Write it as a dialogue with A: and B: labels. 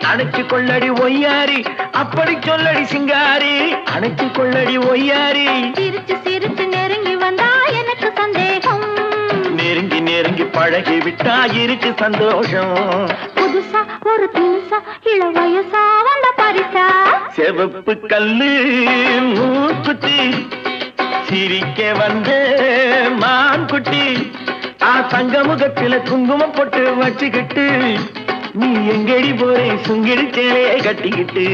A: அணைச்சு கொள்ளடி ஒய்யாரி அப்படி சொல்லடி சிங்காரி அணைச்சு கொள்ளடி ஒய்யாரி
B: சிரிச்சு சிரிச்சு நெருங்கி வந்தா எனக்கு சந்தேகம்
A: நெருங்கி நெருங்கி பழகி விட்டா இருக்கு சந்தோஷம்
B: புதுசா ஒரு தினுசா இள வயசா வந்த பரிசா
A: செவப்பு கல்லு மூக்குத்தி சிரிக்க வந்த மான்குட்டி சங்கமுகத்தில குங்குமம் போட்டு வச்சுக்கிட்டு நீ எங்கடி போறே சுங்கிடி சேலையை கட்டிக்கிட்டு